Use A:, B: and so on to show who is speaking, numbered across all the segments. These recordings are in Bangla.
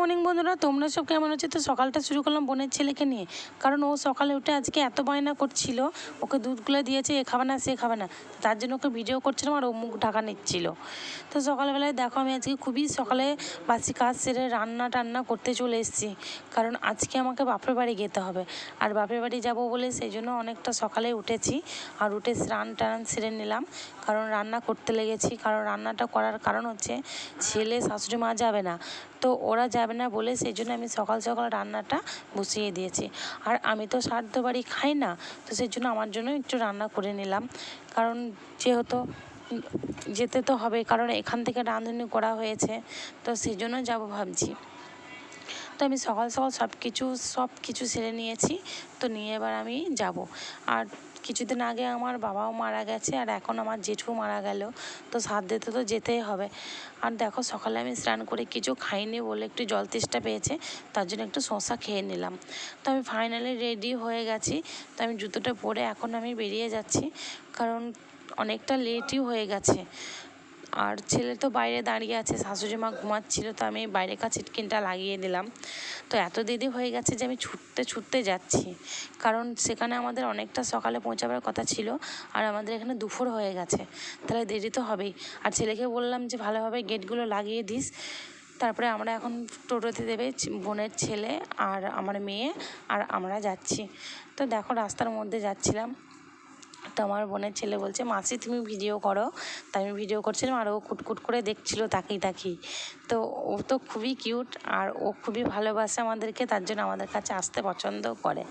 A: মর্নিং বন্ধুরা, তোমরা সব কেমন আছো? তো সকালটা শুরু করলাম বোনের ছেলেকে নিয়ে, কারণ ও সকালে উঠে আজকে এত বায়না করছিল। ওকে দুধগুলো দিয়েছে, এ খাবে না সে খাবে না, তার জন্য ওকে ভিডিও করছিলাম আর ও মুখ ঢাকা নিচ্ছিল। তো সকালবেলায় দেখো আমি আজকে খুবই সকালে বাসি কাজ সেরে রান্না টান্না করতে চলে এসেছি, কারণ আজকে আমাকে বাপের বাড়ি যেতে হবে। আর বাপের বাড়ি যাব বলে সেই জন্য অনেকটা সকালে উঠেছি, আর উঠে স্নান টান সেরে নিলাম, কারণ রান্না করতে লেগেছি। কারণ রান্নাটা করার কারণ হচ্ছে ছেলে শাশুড়ি মা যাবে না, তো ওরা যাবে না বলে সেই জন্য আমি সকাল সকাল রান্নাটা বসিয়ে দিয়েছি। আর আমি তো সাধ্য বাড়ি খাই না, তো সেই জন্য আমার জন্য একটু রান্না করে নিলাম, কারণ যেহেতু যেতে তো হবে, কারণ এখান থেকে রাঁধুনি করা হয়েছে, তো সেই জন্য যাবো ভাবছি। তো আমি সকাল সকাল সব কিছু সেরে নিয়েছি, তো নিয়ে এবার আমি যাব। আর কিছুদিন আগে আমার বাবাও মারা গেছে, আর এখন আমার জেঠু মারা গেল, তো শ্রাদ্ধে তো যেতেই হবে। আর দেখো সকালে আমি স্নান করে কিছু খাইনি বলে একটু জল তেষ্টা পেয়েছে, তার জন্য একটু শসা খেয়ে নিলাম। তো আমি ফাইনালি রেডি হয়ে গেছি, তো আমি জুতোটা পরে এখন আমি বেরিয়ে যাচ্ছি, কারণ অনেকটা লেটই হয়ে গেছে। আর ছেলে তো বাইরে দাঁড়িয়ে আছে, শাশুড়ি মা ঘুমাচ্ছিল, তো আমি বাইরে ছিটকিনটা লাগিয়ে দিলাম। তো এত দেরি হয়ে গেছে যে আমি ছুটতে ছুটতে যাচ্ছি, কারণ সেখানে আমাদের অনেকটা সকালে পৌঁছাবার কথা ছিল, আর আমাদের এখানে দুপুর হয়ে গেছে, তাহলে দেরি তো হবেই। আর ছেলেকে বললাম যে ভালোভাবে গেটগুলো লাগিয়ে দিস। তারপরে আমরা এখন টোটোতে দেবে বোনের ছেলে আর আমার মেয়ে, আর আমরা যাচ্ছি। তো দেখো রাস্তার মধ্যে যাচ্ছিলাম, তো আমার বোনের ছেলে বলছে, মাসি তুমি ভিডিও করো। তাই আমি ভিডিও করছিলাম, আর ও কুটকুট করে দেখছিল তাকিয়ে। তো ও তো খুবই কিউট, আর ও খুবই ভালোবাসে আমাদেরকে, তার জন্য আমাদের কাছে আসতে পছন্দ করে।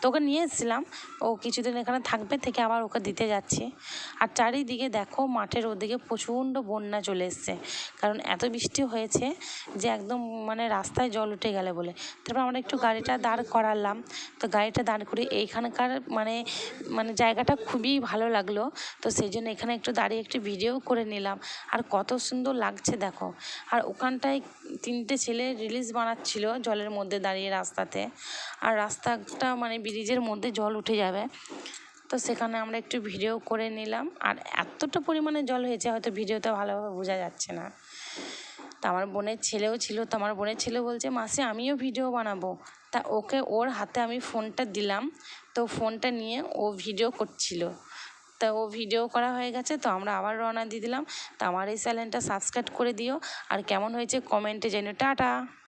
A: তো ওকে নিয়ে এসেছিলাম, ও কিছুদিন এখানে থাকবে, থেকে আবার ওকে দিতে যাচ্ছি। আর চারিদিকে দেখো মাঠের ওদিকে প্রচণ্ড বন্যা চলে এসছে, কারণ এত বৃষ্টি হয়েছে যে একদম মানে রাস্তায় জল উঠে গেলে বলে। তারপর আমরা একটু গাড়িটা দাঁড় করালাম, তো গাড়িটা দাঁড় করে এইখানকার মানে জায়গাটা খুবই ভালো লাগলো, তো সেই জন্য এখানে একটু দাঁড়িয়ে একটু ভিডিও করে নিলাম। আর কত সুন্দর লাগছে দেখো। আর ওখানটায় 3টে ছেলে রিলস বানাচ্ছিল জলের মধ্যে দাঁড়িয়ে রাস্তাতে, আর রাস্তাটা মানে ব্রিজের মধ্যে জল উঠে যাবে, তো সেখানে আমরা একটু ভিডিও করে নিলাম। আর এতটা পরিমাণে জল হয়েছে হয়তো ভিডিওতে ভালোভাবে বোঝা যাচ্ছে না। তো আমার বোনের ছেলেও ছিল, তো আমার বোনের ছেলে বলছে, মাসি আমিও ভিডিও বানাবো। তা ওকে ওর হাতে আমি ফোনটা দিলাম, তো ফোনটা নিয়ে ও ভিডিও করছিল। তা ও ভিডিও করা হয়ে গেছে, তো আমরা আবার রওনা দিয়ে দিলাম। তো আমার এই চ্যানেলটা সাবস্ক্রাইব করে দিও, আর কেমন হয়েছে কমেন্টে জানিও। টাটা।